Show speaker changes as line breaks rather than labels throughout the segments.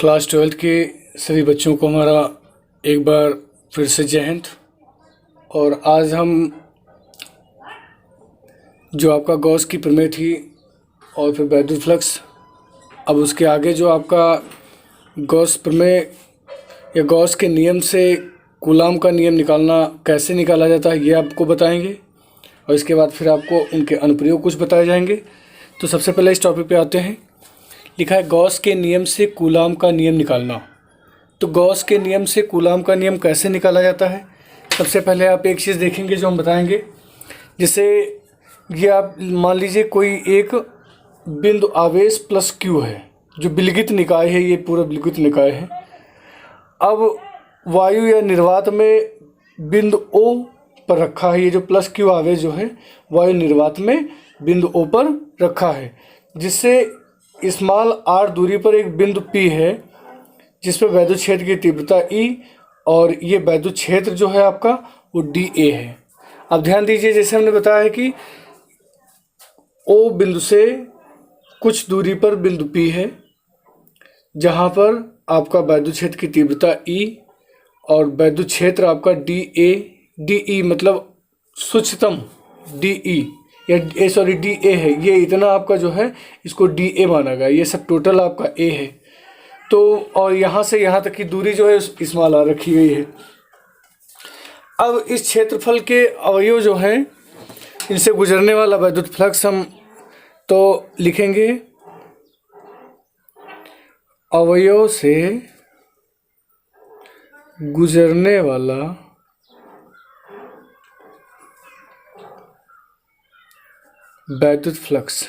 Class 12th के सभी बच्चों को हमारा एक बार फिर से जय हिंद। और आज हम जो आपका गॉस की प्रमेय थी और फिर वैद्युत फ्लक्स, अब उसके आगे जो आपका गॉस प्रमेय या गॉस के नियम से कूलाम का नियम निकालना कैसे निकाला जाता है ये आपको बताएंगे, और इसके बाद फिर आपको उनके अनुप्रयोग कुछ बताए जाएंगे। तो सबसे पहले इस टॉपिक पे आते हैं। लिखा है गॉस के नियम से कूलाम का नियम निकालना। तो गॉस के नियम से कूलाम का नियम कैसे निकाला जाता है, सबसे पहले आप एक चीज़ देखेंगे जो हम बताएंगे। जैसे ये आप मान लीजिए कोई एक बिंदु आवेश प्लस क्यू है, जो विलगित निकाय है, ये पूरा विलगित निकाय है। अब वायु या निर्वात में बिंदु ओ पर रखा है, ये जो प्लस क्यू आवेश जो है वायु निर्वात में बिंदु ओ पर रखा है, जिससे स्मॉल आर दूरी पर एक बिंदु पी है जिसमें वैद्युत क्षेत्र की तीव्रता ई, और ये वैद्युत क्षेत्र जो है आपका वो डी ए है। अब ध्यान दीजिए, जैसे हमने बताया है कि ओ बिंदु से कुछ दूरी पर बिंदु पी है जहाँ पर आपका वैद्युत क्षेत्र की तीव्रता ई और वैद्युत क्षेत्र आपका डी ए, डी ई मतलब सूक्ष्मतम डी ई या डी ए है, ये इतना आपका जो है इसको डी ए माना गया। ये सब टोटल आपका ए है। तो और यहाँ से यहाँ तक की दूरी जो है स्मॉल आर रखी गई है। अब इस क्षेत्रफल के अवयव जो हैं इनसे गुजरने वाला वैद्युत फ्लक्स हम तो लिखेंगे अवयव से गुजरने वाला वैद्युत फ्लक्स।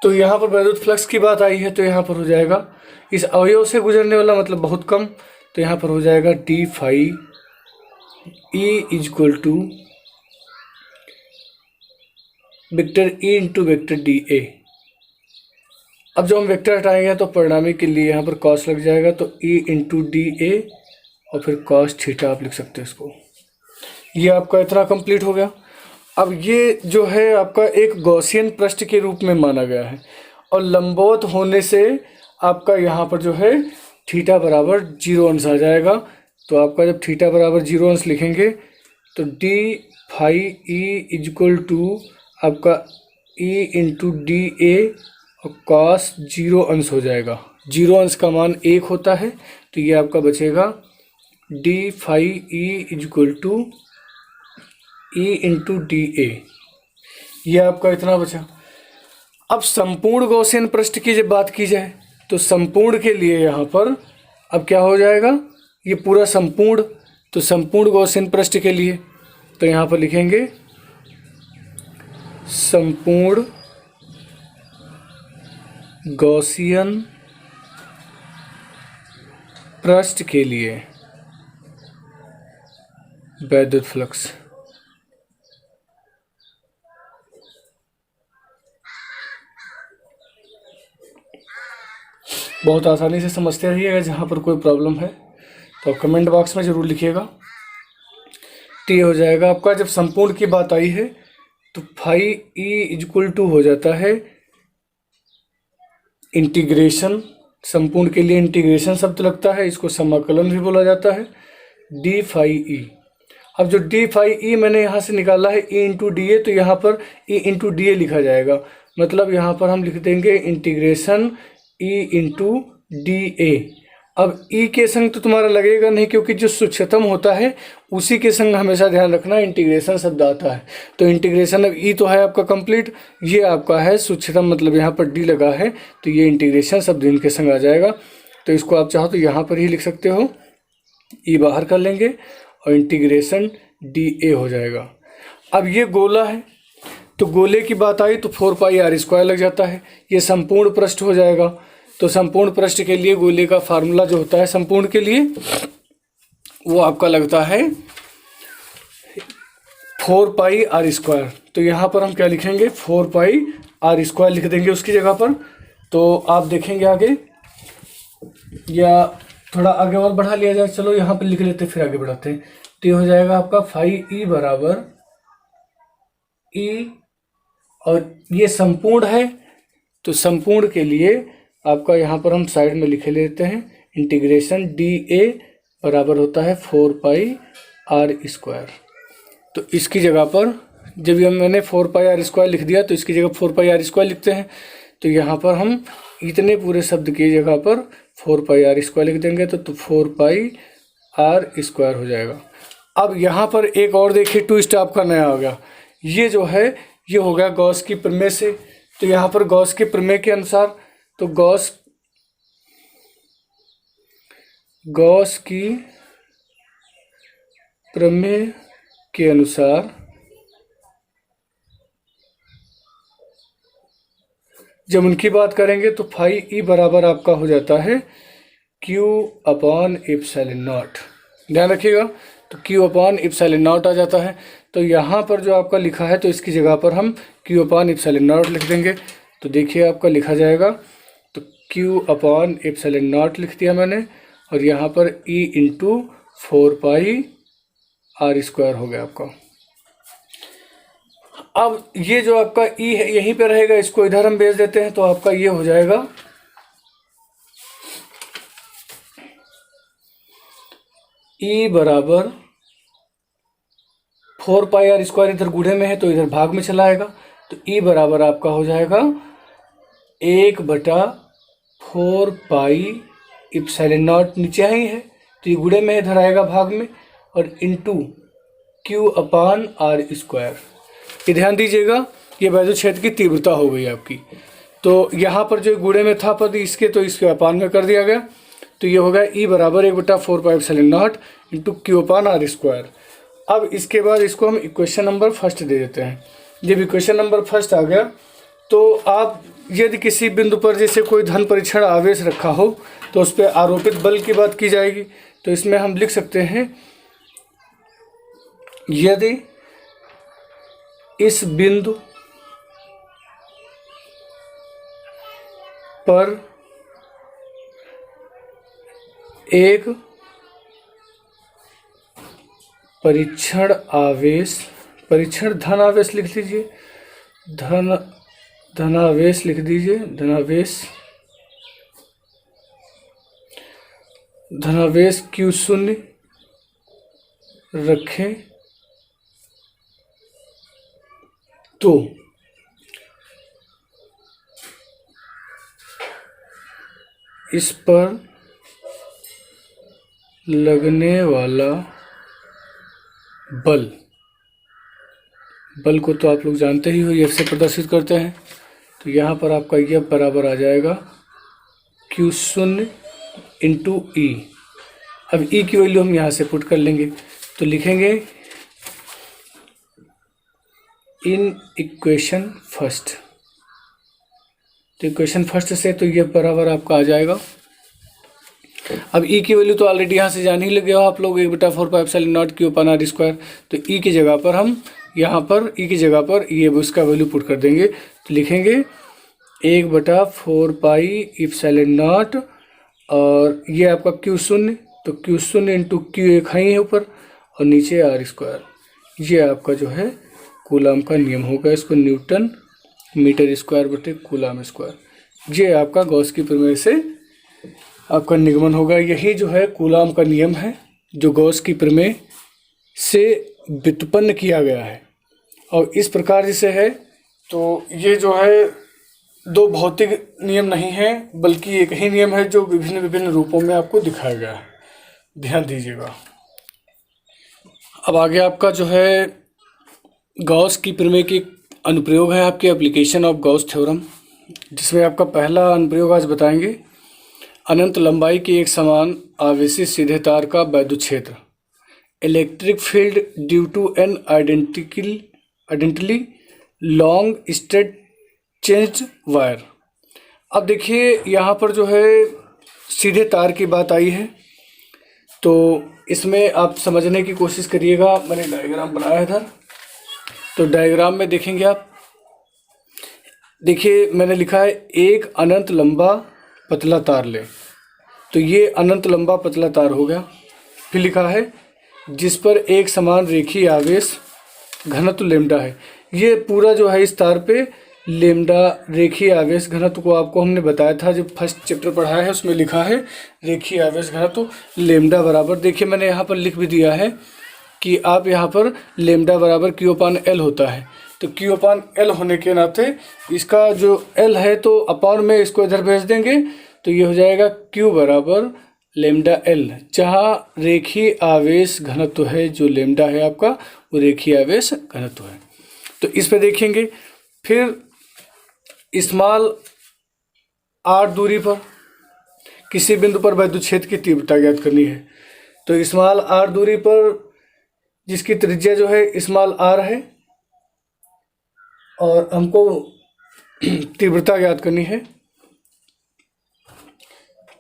तो यहाँ पर वैद्युत फ्लक्स की बात आई है, तो यहाँ पर हो जाएगा इस अवयव से गुजरने वाला मतलब बहुत कम, तो यहाँ पर हो जाएगा D phi E equal to vector E into vector D A. अब जो हम वेक्टर हटाएंगे तो परिणामी के लिए यहाँ पर कॉस लग जाएगा, तो ई इंटू डी ए और फिर कॉस थीटा आप लिख सकते हैं इसको। ये आपका इतना कंप्लीट हो गया। अब ये जो है आपका एक गॉसियन पृष्ठ के रूप में माना गया है, और लंबवत होने से आपका यहाँ पर जो है थीटा बराबर 0 अंश आ जाएगा। तो आपका जब थीटा बराबर 0 अंश लिखेंगे तो D phi E equal to आपका ई इंटू डी ए और कॉस 0 अंश हो जाएगा। 0 अंश का मान 1 होता है, तो ये आपका बचेगा D phi E equal to E into D A. ये आपका इतना बचा। अब संपूर्ण गॉसियन पृष्ठ की जब बात की जाए तो संपूर्ण के लिए यहाँ पर अब क्या हो जाएगा, ये पूरा संपूर्ण, तो संपूर्ण गॉसियन पृष्ठ के लिए तो यहाँ पर लिखेंगे संपूर्ण गॉसियन पृष्ठ के लिए वैद्युत फ्लक्स। बहुत आसानी से समझते रहिएगा। जहाँ पर कोई प्रॉब्लम है तो कमेंट बॉक्स में ज़रूर लिखिएगा। टी हो जाएगा आपका। जब संपूर्ण की बात आई है तो फाई ई इजक्वल टू हो जाता है इंटीग्रेशन। संपूर्ण के लिए इंटीग्रेशन शब्द लगता है, इसको समाकलन भी बोला जाता है, डी फाई ई। अब जो डी फाई ई मैंने यहाँ से निकाला है ई इंटू डी ए, तो यहाँ पर ई इंटू डी ए लिखा जाएगा। मतलब यहाँ पर हम लिख देंगे integration E into D A. अब ई के संग तो तुम्हारा लगेगा नहीं, क्योंकि जो सूक्ष्मतम होता है उसी के संग हमेशा ध्यान रखना इंटीग्रेशन शब्द आता है। तो इंटीग्रेशन अब ई तो है आपका कंप्लीट, ये आपका है सूक्ष्मतम, मतलब यहाँ पर डी लगा है, तो ये इंटीग्रेशन शब्द इनके संग आ जाएगा। तो इसको आप चाहो तो यहाँ पर ही लिख सकते हो, ई बाहर कर लेंगे और इंटीग्रेशन डी ए हो जाएगा। अब ये गोला है, तो गोले की बात आई तो 4 पाई आर स्क्वायर लग जाता है। ये संपूर्ण पृष्ठ हो जाएगा। तो संपूर्ण पृष्ठ के लिए गोले का फार्मूला जो होता है संपूर्ण के लिए वो आपका लगता है 4 पाई आर स्क्वायर। तो यहाँ पर हम क्या लिखेंगे, 4 पाई आर स्क्वायर लिख देंगे उसकी जगह पर। तो आप देखेंगे आगे, या थोड़ा आगे और बढ़ा लिया जाए, चलो यहाँ पर लिख लेते फिर आगे बढ़ाते हैं। तो ये हो जाएगा आपका फाई ई बराबर ई और ये संपूर्ण है, तो संपूर्ण के लिए आपका यहाँ पर हम साइड में लिखे लेते हैं, इंटीग्रेशन dA बराबर होता है 4πr²। तो इसकी जगह पर जब ये मैंने 4πr² लिख दिया तो इसकी जगह 4πr² लिखते हैं। तो यहाँ पर हम इतने पूरे शब्द की जगह पर 4πr² लिख देंगे तो 4πr² हो जाएगा। अब यहाँ पर एक और देखिए ट्विस्ट आपका नया हो गया, ये जो है ये हो गया गॉस की प्रमेय से। तो यहाँ पर गॉस के प्रमेय के अनुसार, तो गॉस की प्रमेय के अनुसार जब उनकी बात करेंगे तो फाई ई बराबर आपका हो जाता है Q/ε0। ध्यान रखिएगा, तो Q/ε0 आ जाता है। तो यहाँ पर जो आपका लिखा है तो इसकी जगह पर हम Q/ε0 लिख देंगे। तो देखिए आपका लिखा जाएगा, तो Q/ε0 लिख दिया मैंने, और यहाँ पर E × 4πr² हो गया आपका। अब ये जो आपका E है यहीं पे रहेगा, इसको इधर हम भेज देते हैं, तो आपका ये हो जाएगा E बराबर 4πr², इधर गुणे में है तो इधर भाग में चला आएगा। तो E बराबर आपका हो जाएगा 1/4πε0, नीचे ही है तो ये गुणे में इधर आएगा भाग में, और इंटू Q/r²। ये ध्यान दीजिएगा, ये वैद्युत क्षेत्र की तीव्रता हो गई आपकी। तो यहाँ पर जो गुणे में था पद इसके, तो इसके अपान में कर दिया गया। तो ये हो गया E बराबर 1/4πε0 इंटू Q/r²। अब इसके बाद इसको हम इक्वेशन नंबर फर्स्ट दे देते हैं। जब इक्वेशन नंबर फर्स्ट आ गया तो आप यदि किसी बिंदु पर जैसे कोई धन परीक्षण आवेश रखा हो तो उस पर आरोपित बल की बात की जाएगी। तो इसमें हम लिख सकते हैं, यदि इस बिंदु पर एक परीक्षण धनावेश लिख लीजिए, धनावेश लिख दीजिए, धनावेश Q0 रखें तो इस पर लगने वाला बल को तो आप लोग जानते ही हो, ये से प्रदर्शित करते हैं। तो यहाँ पर आपका यह बराबर आ जाएगा Q0 इंटू E। अब E की वैल्यू हम यहाँ से पुट कर लेंगे, तो लिखेंगे इन इक्वेशन फर्स्ट। तो इक्वेशन फर्स्ट से तो ये बराबर आपका आ जाएगा। अब E की वैल्यू तो ऑलरेडी यहाँ से जान ही लगे हो आप लोग, 1/4πε0 Q/r²। तो E की जगह पर हम यहाँ पर E की जगह पर ये उसका वैल्यू पुट कर देंगे। तो लिखेंगे 1/4πε0 और ये आपका Q0, तो Q0 इंटू Q एक ही है ऊपर और नीचे r²। ये आपका जो है कूलाम का नियम होगा, इसको न्यूटन मीटर स्क्वायर बटे कूलाम स्क्वायर। ये आपका गॉस की प्रमेय से आपका निगमन होगा। यही जो है कूलाम का नियम है जो गॉस की प्रमेय से व्युत्पन्न किया गया है। और इस प्रकार जैसे है तो ये जो है दो भौतिक नियम नहीं है बल्कि एक ही नियम है जो विभिन्न रूपों में आपको दिखाया गया है। ध्यान दीजिएगा। अब आगे आपका जो है गॉस की प्रमेय के अनुप्रयोग है, आपके एप्लीकेशन ऑफ गॉस थ्योरम, जिसमें आपका पहला अनुप्रयोग आज बताएंगे। अनंत लंबाई की एक समान आवेशित सीधे तार का वैद्युत क्षेत्र, electric field due to an identically long straight changed wire. अब देखिए यहाँ पर जो है सीधे तार की बात आई है, तो इसमें आप समझने की कोशिश करिएगा। मैंने डायग्राम बनाया है इधर, तो डायग्राम में देखेंगे आप, देखिए मैंने लिखा है एक अनंत लंबा पतला तार ले, तो ये अनंत लंबा पतला तार हो गया। फिर लिखा है जिस पर एक समान रेखीय आवेश घनत्व लेमडा है। ये पूरा जो है इस तार पे लेमडा रेखीय आवेश घनत्व को आपको हमने बताया था, जब फर्स्ट चैप्टर पढ़ाया है उसमें लिखा है रेखीय आवेश घनत्व लेमडा बराबर, देखिए मैंने यहाँ पर लिख भी दिया है कि आप यहाँ पर लेमडा बराबर Q/L होता है। तो Q/L होने के नाते इसका जो L है तो अपॉन में इसको इधर भेज देंगे, तो ये हो जाएगा Q बराबर लेमडा L, जहाँ रेखीय आवेश घनत्व है जो लेमडा है आपका वो रेखीय आवेश घनत्व है। तो इस पे देखेंगे फिर स्मॉल r दूरी पर किसी बिंदु पर वैद्युत क्षेत्र की तीव्रता ज्ञात करनी है। तो स्मॉल r दूरी पर जिसकी त्रिज्या जो है स्मॉल r है और हमको तीव्रता ज्ञात करनी है।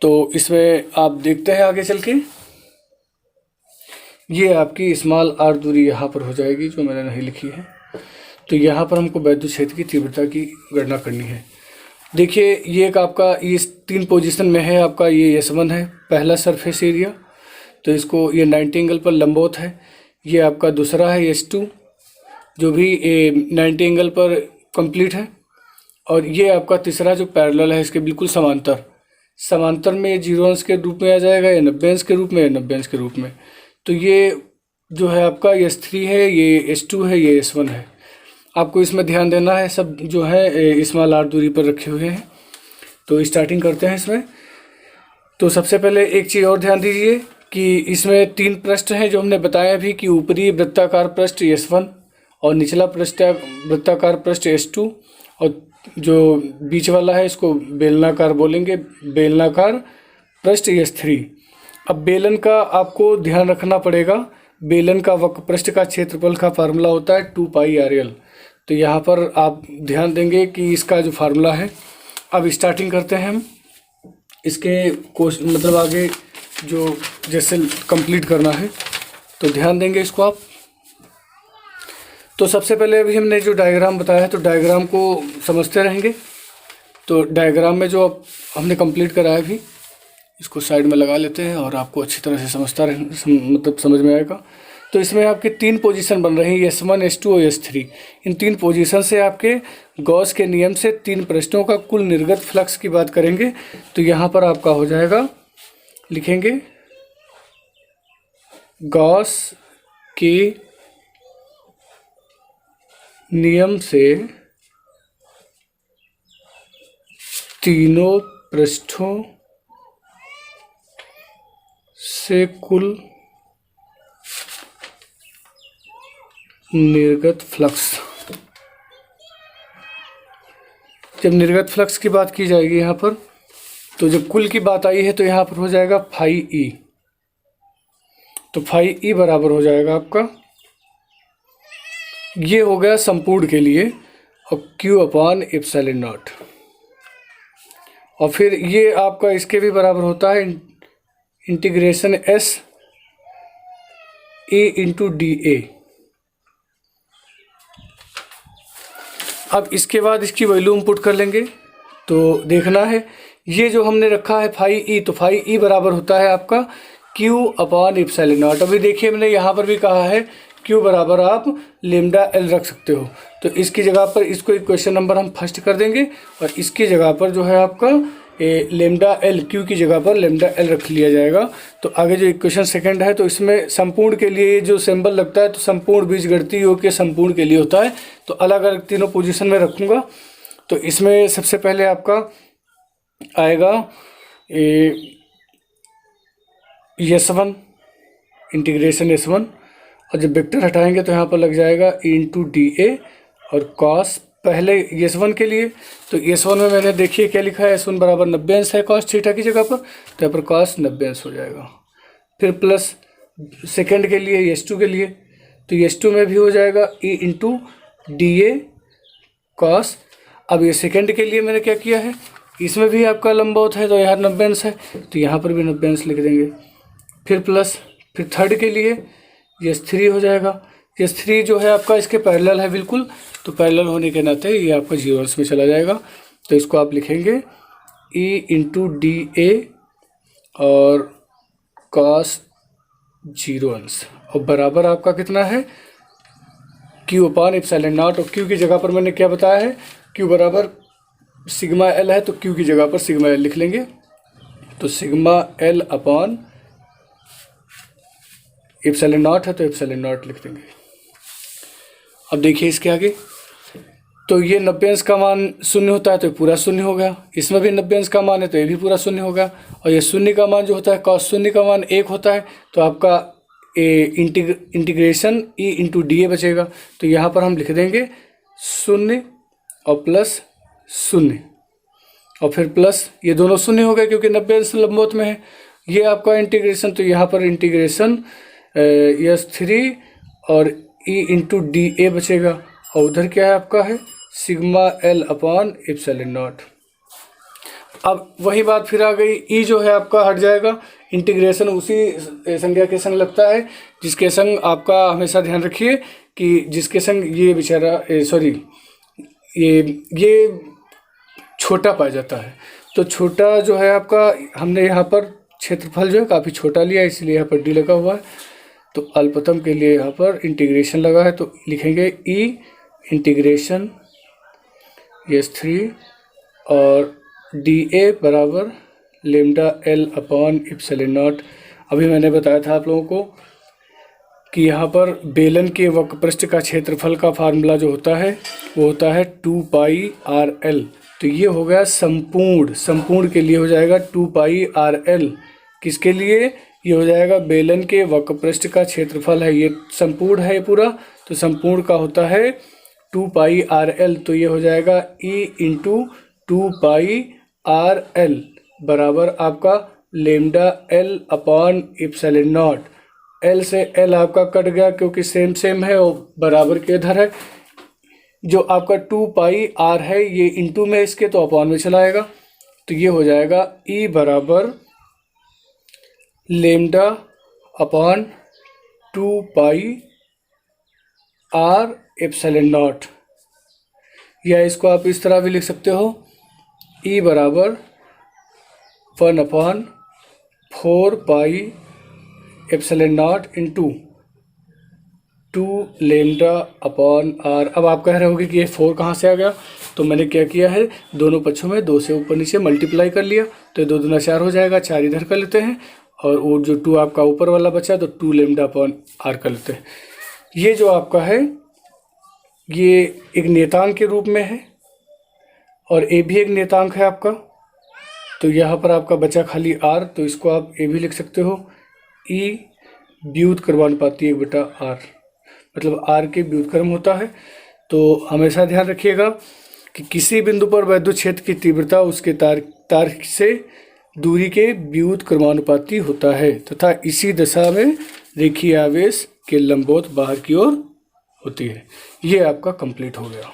तो इसमें आप देखते हैं आगे चल के, ये आपकी स्मॉल r दूरी यहाँ पर हो जाएगी जो मैंने नहीं लिखी है। तो यहाँ पर हमको वैद्युत क्षेत्र की तीव्रता की गणना करनी है। देखिए ये एक आपका इस 3 पोजीशन में है, आपका ये S1 है पहला सरफेस एरिया, तो इसको ये 90 एंगल पर लंबवत है। ये आपका दूसरा है S2 जो भी 90 एंगल पर कंप्लीट है, और ये आपका तीसरा जो पैरेलल है इसके बिल्कुल समांतर में 0 अंश के रूप में आ जाएगा, या 90 अंश के रूप में, या 90 अंश के रूप में। तो ये जो है आपका S3 है, ये S2 है, ये S1 है। आपको इसमें ध्यान देना है, सब जो है स्मॉल r दूरी पर रखे हुए हैं। तो स्टार्टिंग करते हैं इसमें। तो सबसे पहले एक चीज़ और ध्यान दीजिए कि इसमें 3 पृष्ठ हैं जो हमने बताया भी कि ऊपरी वृत्ताकार पृष्ठ S1 और निचला वृत्ताकार पृष्ठ S2, और जो बीच वाला है इसको बेलनाकार बोलेंगे, बेलनाकार पृष्ठ S3। अब बेलन का आपको ध्यान रखना पड़ेगा, बेलन का वक्र पृष्ठ का क्षेत्रफल का फार्मूला होता है 2πrl। तो यहाँ पर आप ध्यान देंगे कि इसका जो फार्मूला है। अब स्टार्टिंग करते हैं हम इसके मतलब आगे जो जैसे कंप्लीट करना है, तो ध्यान देंगे इसको आप। तो सबसे पहले अभी हमने जो डायग्राम बताया है तो डायग्राम को समझते रहेंगे। तो डायग्राम में जो हमने कंप्लीट कराया अभी, इसको साइड में लगा लेते हैं और आपको अच्छी तरह से मतलब समझ में आएगा। तो इसमें आपके 3 पोजीशन बन रही हैं, S1, S2 और S3। इन 3 पोजीशन से आपके गॉस के नियम से 3 पृष्ठों का कुल निर्गत फ्लक्स की बात करेंगे। तो यहाँ पर आपका हो जाएगा, लिखेंगे गॉस के नियम से तीनों पृष्ठों से कुल निर्गत फ्लक्स। जब निर्गत फ्लक्स की बात की जाएगी यहाँ पर, तो जब कुल की बात आई है तो यहाँ पर हो जाएगा फाई ई। तो फाई ई बराबर हो जाएगा आपका, ये हो गया संपूर्ण के लिए, और Q/ε0। और फिर ये आपका इसके भी बराबर होता है integration S A into dA। अब इसके बाद इसकी वैल्यू पुट कर लेंगे। तो देखना है ये जो हमने रखा है फाई ई, तो फाई ई बराबर होता है आपका Q/ε0। अभी देखिए मैंने यहाँ पर भी कहा है Q बराबर आप लेमडा L रख सकते हो। तो इसकी जगह पर इसको इक्वेशन नंबर हम फर्स्ट कर देंगे, और इसकी जगह पर जो है आपका लेमडा L, Q की जगह पर लेमडा L रख लिया जाएगा। तो आगे जो इक्वेशन सेकंड है, तो इसमें संपूर्ण के लिए जो सिंबल लगता है तो संपूर्ण बीजगणितीय योग के संपूर्ण के लिए होता है। तो अलग अलग तीनों पोजीशन में रखूँगा। तो इसमें सबसे पहले आपका आएगा S1 इंटीग्रेशन S1, और जब वेक्टर हटाएंगे तो यहाँ पर लग जाएगा इंटू dA और कॉस। पहले S1 के लिए, तो S1 में मैंने देखिए क्या लिखा है, S1 बराबर 90 अंश है कॉस थीटा की जगह पर, तो यहाँ पर कॉस 90 अंश हो जाएगा। फिर प्लस सेकंड के लिए S2 के लिए, तो S2 में भी हो जाएगा E इंटू dA कॉस। अब ये सेकंड के लिए मैंने क्या किया है, इसमें भी आपका लंबवत है तो यहाँ 90 अंश है, तो यहाँ पर भी 90 अंश लिख देंगे। फिर प्लस, फिर थर्ड के लिए S3 हो जाएगा। S3 जो है आपका इसके पैरेलल है बिल्कुल, तो पैरेलल होने के नाते ये आपका 0 अंश में चला जाएगा। तो इसको आप लिखेंगे E इंटू dA और कॉस 0 अंश, और बराबर आपका कितना है Q अपान एप्सिलॉन नॉट, और Q की जगह पर मैंने क्या बताया है, Q बराबर सिग्मा L है, तो Q की जगह पर सिग्मा L लिख लेंगे। तो sigma L upon epsilon not है तो एप्सिलॉन नॉट लिख देंगे। अब देखिए इसके आगे, तो ये 90 अंश का मान शून्य होता है तो ये पूरा शून्य हो गया, इसमें भी 90 अंश का मान है तो ये भी पूरा शून्य हो गया, और ये शून्य का मान जो होता है कॉस शून्य का मान 1 होता है, तो आपका इंटीग्रेशन ई इंटू डी ए बचेगा। तो यहाँ पर हम लिख देंगे 0 और प्लस 0 और फिर प्लस, ये दोनों शून्य हो गए क्योंकि 90 अंश लंबवत में है। ये आपका इंटीग्रेशन, तो यहाँ पर इंटीग्रेशन S3 और ई इंटू डी ए बचेगा, और उधर क्या है आपका है sigma L upon epsilon not. अब वही बात फिर आ गई, ई जो है आपका हट जाएगा, इंटीग्रेशन उसी संज्ञा के संग लगता है जिसके संग आपका हमेशा ध्यान रखिए कि जिसके संग ये बेचारा ये छोटा पाया जाता है। तो छोटा जो है आपका, हमने यहाँ पर क्षेत्रफल जो है काफ़ी छोटा लिया इसलिए यहाँ पर डी लगा हुआ है। तो अल्पतम के लिए यहाँ पर इंटीग्रेशन लगा है तो लिखेंगे ई इंटीग्रेशन S3 और डी ए बराबर lambda L upon epsilon not. अभी मैंने बताया था आप लोगों को कि यहाँ पर बेलन के वक्रपृष्ठ का क्षेत्रफल का फार्मूला जो होता है वो होता है 2 पाई आर एल। तो ये हो गया संपूर्ण के लिए हो जाएगा 2 पाई आर एल। किसके लिए? ये हो जाएगा बेलन के वक्रपृष्ठ का क्षेत्रफल है, ये संपूर्ण है पूरा, तो संपूर्ण का होता है 2 पाई आर एल। तो ये हो जाएगा E into 2 pi R L बराबर आपका lambda L upon epsilon not. L से L आपका कट गया क्योंकि सेम है और बराबर के इधर है। जो आपका 2 पाई आर है ये इंटू में इसके तो अपॉन में चला आएगा, तो ये हो जाएगा E बराबर lambda upon 2 pi r epsilon naught, या इसको आप इस तरह भी लिख सकते हो E बराबर 1 upon 4 pi epsilon naught into 2 lambda upon r. अब आप कह रहे होगे कि ये 4 कहाँ से आ गया, तो मैंने क्या किया है दोनों पक्षों में 2 से ऊपर नीचे मल्टीप्लाई कर लिया, तो 2 दूना 4 हो जाएगा, 4 इधर कर लेते हैं और वो जो 2 आपका ऊपर वाला बचा तो 2 लेमडा अपॉन आर कर लेते हैं। ये जो आपका है ये एक नियतांक के रूप में है और ए भी एक नियतांक है आपका, तो यहाँ पर आपका बचा खाली आर, तो इसको आप ए भी लिख सकते हो। ई व्युत्क्रमानुपाती 1/r, मतलब आर के व्युत्क्रम होता है। तो हमेशा ध्यान रखिएगा कि किसी बिंदु पर वैद्युत क्षेत्र की तीव्रता उसके तार से दूरी के व्युत्क्रमानुपाती होता है तथा इसी दशा में रेखीय आवेश के लंबवत बाहर की ओर होती है। ये आपका कंप्लीट हो गया।